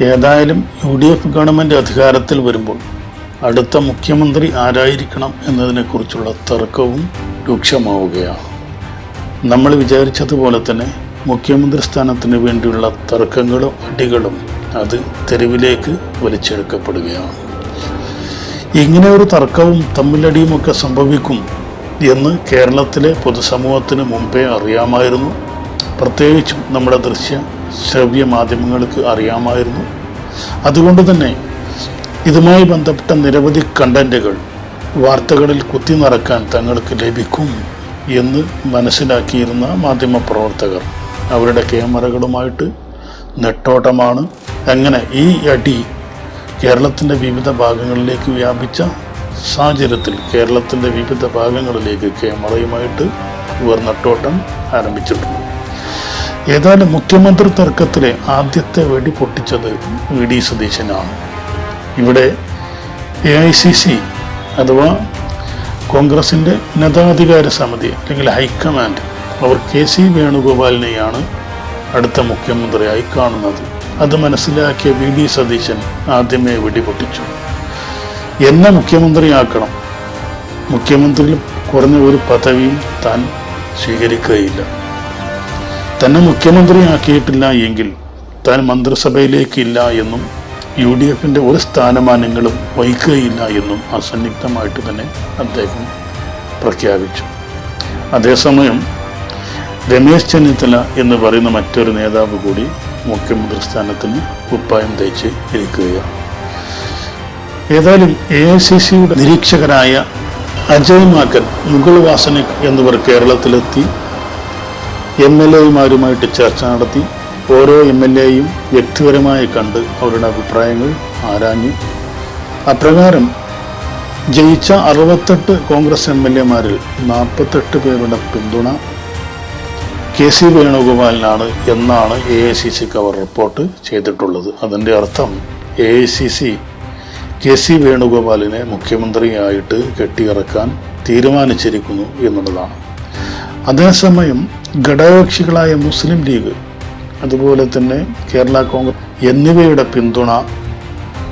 ഏതായാലും UDF government അധികാരത്തിൽ വരുമ്പോൾ അടുത്ത മുഖ്യമന്ത്രി ആരായിരിക്കണം എന്നതിനെക്കുറിച്ചുള്ള തർക്കവും രൂക്ഷമാവുകയാണ്. നമ്മൾ വിചാരിച്ചതുപോലെ തന്നെ മുഖ്യമന്ത്രി സ്ഥാനത്തിന് വേണ്ടിയുള്ള തർക്കങ്ങളും അടികളും അത് തെരുവിലേക്ക് വലിച്ചെടുക്കപ്പെടുകയാണ്. ഇങ്ങനെ ഒരു തർക്കവും തമ്മിലടിയുമൊക്കെ സംഭവിക്കും എന്ന് കേരളത്തിലെ പൊതുസമൂഹത്തിന് മുമ്പേ അറിയാമായിരുന്നു. പ്രത്യേകിച്ചും നമ്മുടെ ശ്രവ്യ മാധ്യമങ്ങൾക്ക് അറിയാമായിരുന്നു. അതുകൊണ്ട് തന്നെ ഇതുമായി ബന്ധപ്പെട്ട നിരവധി കണ്ടന്റുകൾ വാർത്തകളിൽ കുത്തി നിറക്കാൻ തങ്ങൾക്ക് ലഭിക്കും എന്ന് മനസ്സിലാക്കിയിരുന്ന മാധ്യമപ്രവർത്തകർ അവരുടെ ക്യാമറകളുമായിട്ട് നെട്ടോട്ടമാണ്. അങ്ങനെ ഈ അടി കേരളത്തിൻ്റെ വിവിധ ഭാഗങ്ങളിലേക്ക് വ്യാപിച്ച സാഹചര്യത്തിൽ കേരളത്തിൻ്റെ വിവിധ ഭാഗങ്ങളിലേക്ക് ക്യാമറയുമായിട്ട് ഇവർ നെട്ടോട്ടം ആരംഭിച്ചിട്ടുണ്ട്. ഏതായാലും മുഖ്യമന്ത്രി തർക്കത്തിലെ ആദ്യത്തെ വെടി പൊട്ടിച്ചത് VD സതീശനാണ്. ഇവിടെ AICC അഥവാ കോൺഗ്രസിൻ്റെ ഉന്നതാധികാര സമിതി അല്ലെങ്കിൽ ഹൈക്കമാൻഡ് അവർ KC വേണുഗോപാലിനെയാണ് അടുത്ത മുഖ്യമന്ത്രിയായി കാണുന്നത്. അത് മനസ്സിലാക്കിയ VD സതീശൻ ആദ്യമേ വെടിപൊട്ടിച്ചു. എന്നെ മുഖ്യമന്ത്രിയാക്കണം, മുഖ്യമന്ത്രിയിൽ കുറഞ്ഞ ഒരു പദവിയും താൻ സ്വീകരിക്കുകയില്ല, തന്നെ മുഖ്യമന്ത്രിയാക്കിയിട്ടില്ല എങ്കിൽ താൻ മന്ത്രിസഭയിലേക്കില്ല എന്നും UDFൻ്റെ ഒരു സ്ഥാനമാനങ്ങളും വഹിക്കുകയില്ല എന്നും അസന്നിഗ്ധമായിട്ട് തന്നെ അദ്ദേഹം പ്രഖ്യാപിച്ചു. അതേസമയം രമേശ് ചെന്നിത്തല എന്ന് പറയുന്ന മറ്റൊരു നേതാവ് കൂടി മുഖ്യമന്ത്രി സ്ഥാനത്തിന് കുപ്പായം തേച്ച് ഇരിക്കുകയാണ്. ഏതായാലും AICCയുടെ നിരീക്ഷകരായ അജയ് മാക്കൻ, മുകുൾ വാസനിക് എന്നിവർ കേരളത്തിലെത്തി MLAമാരുമായിട്ട് ചർച്ച നടത്തി. ഓരോ MLAയും വ്യക്തിപരമായി കണ്ട് അവരുടെ അഭിപ്രായങ്ങൾ ആരാഞ്ഞു. അപ്രകാരം ജയിച്ച 68 കോൺഗ്രസ് MLAമാരിൽ 48 പേരുടെ പിന്തുണ KC വേണുഗോപാലിനാണ് എന്നാണ് AICCക്ക് അവർ റിപ്പോർട്ട് ചെയ്തിട്ടുള്ളത്. അതിൻ്റെ അർത്ഥം AICC KC വേണുഗോപാലിനെ മുഖ്യമന്ത്രിയായിട്ട് കെട്ടിയിറക്കാൻ തീരുമാനിച്ചിരിക്കുന്നു എന്നുള്ളതാണ്. അതേസമയം ഘടകകക്ഷികളായ മുസ്ലിം ലീഗ്, അതുപോലെ തന്നെ കേരള കോൺഗ്രസ് എന്നിവയുടെ പിന്തുണ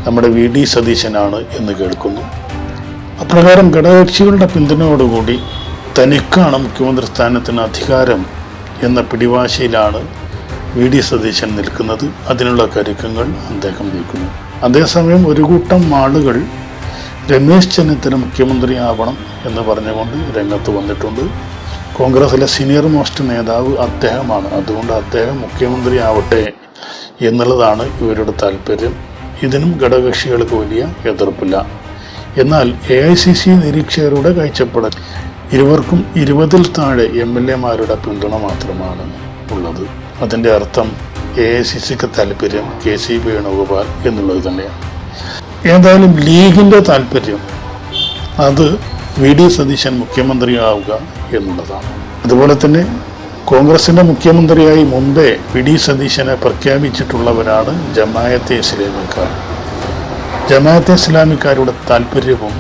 നമ്മുടെ VD സതീശനാണ് എന്ന് കേൾക്കുന്നു. അപ്രകാരം ഘടകകക്ഷികളുടെ പിന്തുണയോടുകൂടി തനിക്കാണ് മുഖ്യമന്ത്രി സ്ഥാനത്തിന് അധികാരം എന്ന പിടിവാശിയിലാണ് VD സതീശൻ നിൽക്കുന്നത്. അതിനുള്ള കരുക്കങ്ങൾ അദ്ദേഹം നീക്കുന്നു. അതേസമയം ഒരു കൂട്ടം ആളുകൾ രമേശ് ചെന്നിത്തല മുഖ്യമന്ത്രിയാവണം എന്ന് പറഞ്ഞുകൊണ്ട് രംഗത്ത് വന്നിട്ടുണ്ട്. കോൺഗ്രസിലെ സീനിയർ മോസ്റ്റ് നേതാവ് അദ്ദേഹമാണ്, അതുകൊണ്ട് അദ്ദേഹം മുഖ്യമന്ത്രിയാവട്ടെ എന്നുള്ളതാണ് ഇവരുടെ താല്പര്യം. ഇതിനും ഘടകകക്ഷികൾക്ക് വലിയ എതിർപ്പില്ല. എന്നാൽ AICC നിരീക്ഷകരുടെ കാഴ്ചപ്പാടിൽ ഇരുവർക്കും 20-ൽ താഴെ MLAമാരുടെ പിന്തുണ മാത്രമാണ് ഉള്ളത്. അതിൻ്റെ അർത്ഥം AICCക്ക് താല്പര്യം KC വേണുഗോപാൽ എന്നുള്ളത് തന്നെയാണ്. ഏതായാലും ലീഗിൻ്റെ താല്പര്യം അത് VD സതീശൻ മുഖ്യമന്ത്രിയാവുക എന്നുള്ളതാണ്. അതുപോലെ തന്നെ കോൺഗ്രസിൻ്റെ മുഖ്യമന്ത്രിയായി മുമ്പേ VD സതീശനെ പ്രഖ്യാപിച്ചിട്ടുള്ളവരാണ് ജമാഅത്തെ ഇസ്ലാമിക്കാർ. ജമാഅത്തെ ഇസ്ലാമിക്കാരുടെ താല്പര്യവും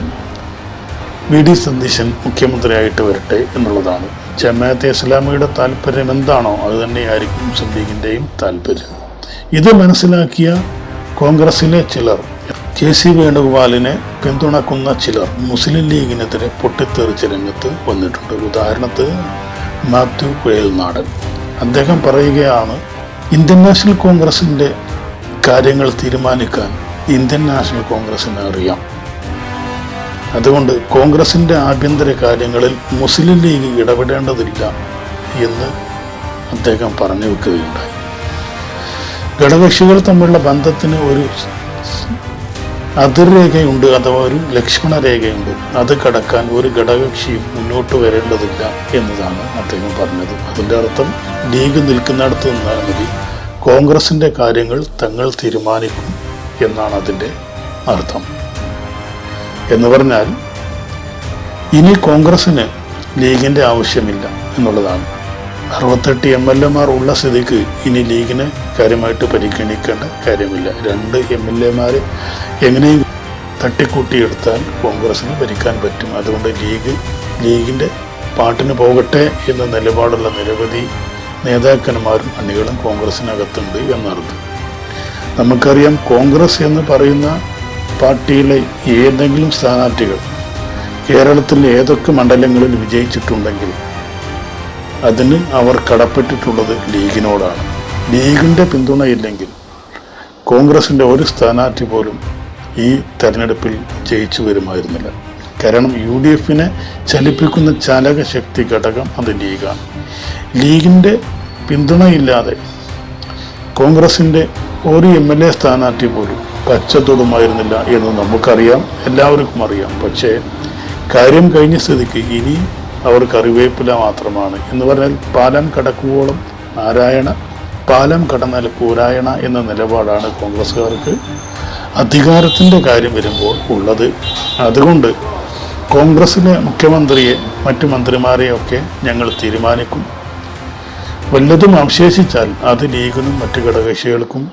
VD സതീശൻ മുഖ്യമന്ത്രിയായിട്ട് വരട്ടെ എന്നുള്ളതാണ്. ജമാഅത്തെ ഇസ്ലാമിയുടെ താല്പര്യം എന്താണോ അത് തന്നെയായിരിക്കും മുസ്ലിം ലീഗിൻ്റെയും താല്പര്യം. ഇത് മനസ്സിലാക്കിയ കോൺഗ്രസിലെ ചിലർ, KC വേണുഗോപാലിനെ പിന്തുണക്കുന്ന ചിലർ മുസ്ലിം ലീഗിനെതിരെ പൊട്ടിത്തെറിച്ച രംഗത്ത് വന്നിട്ടുണ്ട്. ഉദാഹരണത്തിന് മാത്യു കുഴൽനാടൻ. അദ്ദേഹം പറയുകയാണ്, ഇന്ത്യൻ നാഷണൽ കോൺഗ്രസിൻ്റെ കാര്യങ്ങൾ തീരുമാനിക്കാൻ ഇന്ത്യൻ നാഷണൽ കോൺഗ്രസിന് അറിയാം, അതുകൊണ്ട് കോൺഗ്രസിൻ്റെ ആഭ്യന്തര കാര്യങ്ങളിൽ മുസ്ലിം ലീഗ് ഇടപെടേണ്ടതില്ല എന്ന് അദ്ദേഹം പറഞ്ഞു വെക്കുകയുണ്ടായി. ഘടകകക്ഷികൾ തമ്മിലുള്ള ബന്ധത്തിന് ഒരു അതിർരേഖയുണ്ട്, അഥവാ ഒരു ലക്ഷ്മണ രേഖയുണ്ട്. അത് കടക്കാൻ ഒരു ഘടകകക്ഷിയും മുന്നോട്ട് വരേണ്ടതില്ല എന്നതാണ് അദ്ദേഹം പറഞ്ഞത്. അതിൻ്റെ അർത്ഥം ലീഗ് നിൽക്കുന്നിടത്ത് നിന്നാൽ മതി, കോൺഗ്രസിൻ്റെ കാര്യങ്ങൾ തങ്ങൾ തീരുമാനിക്കും എന്നാണ് അതിൻ്റെ അർത്ഥം. എന്ന് പറഞ്ഞാൽ ഇനി കോൺഗ്രസിന് ലീഗിൻ്റെ ആവശ്യമില്ല എന്നുള്ളതാണ്. 68 MLAമാർ ഉള്ള സ്ഥിതിക്ക് ഇനി ലീഗിനെ കാര്യമായിട്ട് പരിഗണിക്കേണ്ട കാര്യമില്ല. 2 MLAമാർ എങ്ങനെയും തട്ടിക്കൂട്ടിയെടുത്താൽ കോൺഗ്രസിന് ഭരിക്കാൻ പറ്റും. അതുകൊണ്ട് ലീഗിൻ്റെ പാട്ടിന് പോകട്ടെ എന്ന നിലപാടുള്ള നിരവധി നേതാക്കന്മാരും അണികളും കോൺഗ്രസിനകത്തുണ്ട് എന്നർത്ഥം. നമുക്കറിയാം, കോൺഗ്രസ് എന്ന് പറയുന്ന പാർട്ടിയിലെ ഏതെങ്കിലും സ്ഥാനാർത്ഥികൾ കേരളത്തിലെ ഏതൊക്കെ മണ്ഡലങ്ങളിൽ വിജയിച്ചിട്ടുണ്ടെങ്കിൽ അതിന് അവർ കടപ്പെട്ടിട്ടുള്ളത് ലീഗിനോടാണ്. ലീഗിൻ്റെ പിന്തുണയില്ലെങ്കിൽ കോൺഗ്രസിൻ്റെ ഒരു സ്ഥാനാർത്ഥി പോലും ഈ തെരഞ്ഞെടുപ്പിൽ ജയിച്ചു വരുമായിരുന്നില്ല. കാരണം UDFനെ ചലിപ്പിക്കുന്ന ചാലകശക്തി ഘടകം അത് ലീഗാണ്. ലീഗിൻ്റെ പിന്തുണയില്ലാതെ കോൺഗ്രസിൻ്റെ ഒരു MLA സ്ഥാനാർത്ഥി പോലും പച്ചത്തൊടുമായിരുന്നില്ല എന്ന് നമുക്കറിയാം, എല്ലാവർക്കും അറിയാം. പക്ഷേ കാര്യം കഴിഞ്ഞ സ്ഥിതിക്ക് ഇനി അവർ കറിവേപ്പില മാത്രമാണ് എന്ന് പറഞ്ഞാൽ പാലം കടക്കുവോളം നാരായണ, പാലം കടന്നാൽ പൂരായണ എന്ന നിലപാടാണ് കോൺഗ്രസ്സുകാർക്ക് അധികാരത്തിൻ്റെ കാര്യം വരുമ്പോൾ ഉള്ളത്. അതുകൊണ്ട് കോൺഗ്രസിലെ മുഖ്യമന്ത്രിയെ മറ്റു മന്ത്രിമാരെയൊക്കെ ഞങ്ങൾ തീരുമാനിക്കും. വല്ലതും അവശേഷിച്ചാൽ അത് ലീഗിനും മറ്റു ഘടകകക്ഷികൾക്കും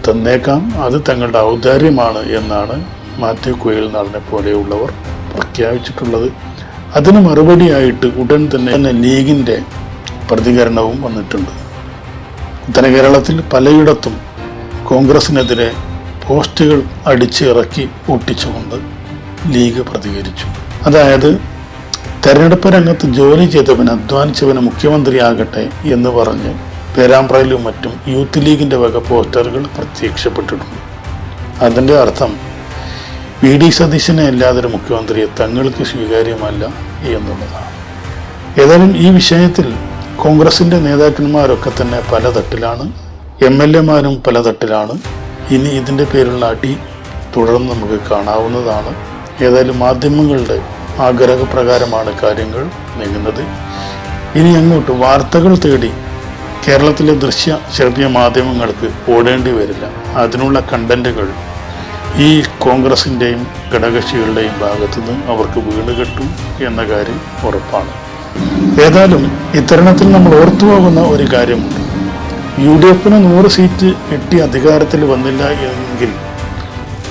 തന്നേക്കാം, അത് തങ്ങളുടെ ഔദാര്യമാണ് എന്നാണ് മാത്യു കുഴൽനാടനെ പോലെയുള്ളവർ പ്രഖ്യാപിച്ചിട്ടുള്ളത്. അതിന് മറുപടിയായിട്ട് ഉടൻ തന്നെ ലീഗിൻ്റെ പ്രതികരണവും വന്നിട്ടുണ്ട്. ഉത്തര കേരളത്തിൽ പലയിടത്തും കോൺഗ്രസിനെതിരെ പോസ്റ്റുകൾ അടിച്ചിറക്കി ഒട്ടിച്ചുകൊണ്ട് ലീഗ് പ്രതികരിച്ചു. അതായത് തെരഞ്ഞെടുപ്പ് രംഗത്ത് ജോലി ചെയ്തവന്, അധ്വാനിച്ചവന് മുഖ്യമന്ത്രിയാകട്ടെ എന്ന് പറഞ്ഞ് പേരാമ്പ്രയിലും മറ്റും യൂത്ത് ലീഗിൻ്റെ വക പോസ്റ്ററുകൾ പ്രത്യക്ഷപ്പെട്ടിട്ടുണ്ട്. അതിൻ്റെ അർത്ഥം VD സതീശനെ അല്ലാതൊരു മുഖ്യമന്ത്രിയെ തങ്ങൾക്ക് സ്വീകാര്യമല്ല എന്നുള്ളതാണ്. ഏതായാലും ഈ വിഷയത്തിൽ കോൺഗ്രസിൻ്റെ നേതാക്കന്മാരൊക്കെ തന്നെ പല തട്ടിലാണ്, MLA മാരും പല തട്ടിലാണ്. ഇനി ഇതിൻ്റെ പേരുള്ള അടി തുടർന്ന് നമുക്ക് കാണാവുന്നതാണ്. ഏതായാലും മാധ്യമങ്ങളുടെ ആഗ്രഹപ്രകാരമാണ് കാര്യങ്ങൾ നീങ്ങുന്നത്. ഇനി അങ്ങോട്ട് വാർത്തകൾ തേടി കേരളത്തിലെ ദൃശ്യ ശ്രവ്യ മാധ്യമങ്ങൾക്ക് ഓടേണ്ടി വരില്ല. അതിനുള്ള കണ്ടന്റുകൾ ഈ കോൺഗ്രസിൻ്റെയും ഘടകകക്ഷികളുടെയും ഭാഗത്തുനിന്ന് അവർക്ക് വീണ് കിട്ടും എന്ന കാര്യം ഉറപ്പാണ്. ഏതായാലും ഇത്തരണത്തിൽ നമ്മൾ ഓർത്തുപോകുന്ന ഒരു കാര്യമുണ്ട്. UDFന് 100 സീറ്റ് കിട്ടി അധികാരത്തിൽ വന്നില്ല എങ്കിൽ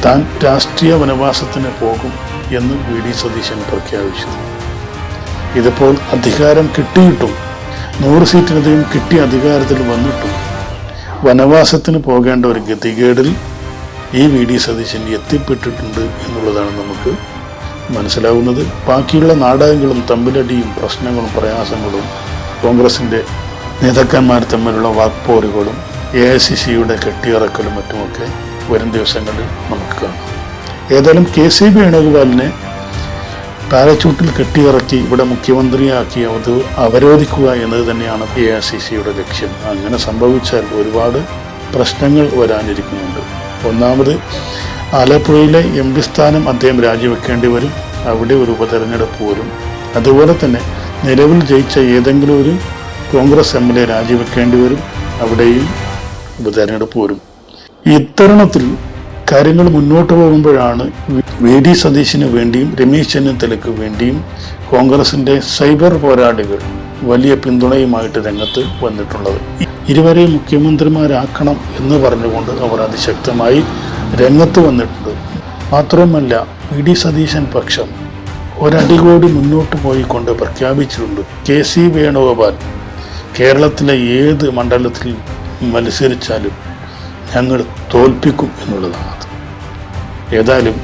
താൻ രാഷ്ട്രീയ വനവാസത്തിന് പോകും എന്ന് VD സതീശൻ പ്രഖ്യാപിച്ചു. ഇതിപ്പോൾ അധികാരം കിട്ടിയിട്ടും 100 സീറ്റിനധികം കിട്ടി അധികാരത്തിൽ വന്നിട്ടും വനവാസത്തിന് പോകേണ്ട ഒരു ഗതികേടിൽ ഈ VD സതീശൻ എത്തിപ്പെട്ടിട്ടുണ്ട് എന്നുള്ളതാണ് നമുക്ക് മനസ്സിലാവുന്നത്. ബാക്കിയുള്ള നാടകങ്ങളും തമ്മിലടിയും പ്രശ്നങ്ങളും പ്രയാസങ്ങളും കോൺഗ്രസിൻ്റെ നേതാക്കന്മാർ തമ്മിലുള്ള വാക്പോരുകളും AICCയുടെ കെട്ടിയിറക്കലും മറ്റുമൊക്കെ വരും ദിവസങ്ങളിൽ നമുക്ക് കാണാം. ഏതായാലും KCB വേണുഗോപാലിനെ പാരച്ചൂട്ടിൽ കെട്ടിയിറക്കി ഇവിടെ മുഖ്യമന്ത്രിയാക്കി അത് അവരോധിക്കുക എന്നത് തന്നെയാണ് AICCയുടെ ലക്ഷ്യം. അങ്ങനെ സംഭവിച്ചാൽ ഒരുപാട് പ്രശ്നങ്ങൾ വരാനിരിക്കുന്നുണ്ട്. ഒന്നാമത് ആലപ്പുഴയിലെ MP സ്ഥാനം അദ്ദേഹം രാജിവെക്കേണ്ടി വരും. അവിടെ ഒരു ഉപതെരഞ്ഞെടുപ്പ് വരും. അതുപോലെ തന്നെ നിലവിൽ ജയിച്ച ഏതെങ്കിലും ഒരു കോൺഗ്രസ് MLA രാജിവെക്കേണ്ടി വരും. അവിടെയും ഉപതെരഞ്ഞെടുപ്പ് വരും. ഇത്തരണത്തിൽ കാര്യങ്ങൾ മുന്നോട്ട് പോകുമ്പോഴാണ് VD സതീശന് വേണ്ടിയും രമേശ് ചെന്നിത്തലയ്ക്ക് വേണ്ടിയും കോൺഗ്രസിൻ്റെ സൈബർ പോരാളികൾ വലിയ പിന്തുണയുമായിട്ട് രംഗത്ത് വന്നിട്ടുള്ളത്. ഇരുവരെയും മുഖ്യമന്ത്രിമാരാക്കണം എന്ന് പറഞ്ഞുകൊണ്ട് അവർ അതിശക്തമായി രംഗത്ത് വന്നിട്ടുണ്ട്. മാത്രമല്ല VD സതീശൻ പക്ഷം ഒരടി കൂടി മുന്നോട്ട് പോയിക്കൊണ്ട് പ്രഖ്യാപിച്ചിട്ടുണ്ട്, KC വേണുഗോപാൽ കേരളത്തിലെ ഏത് മണ്ഡലത്തിൽ മത്സരിച്ചാലും ഞങ്ങൾ തോൽപ്പിക്കും എന്നുള്ളതാണ്. ഏതായാലും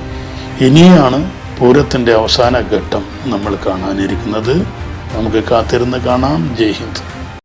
ഇനിയാണ് പൂരത്തിൻ്റെ അവസാന ഘട്ടം നമ്മൾ കാണാനിരിക്കുന്നത്. നമുക്ക് കാത്തിരുന്ന് കാണാം. ജയ് ഹിന്ദ്.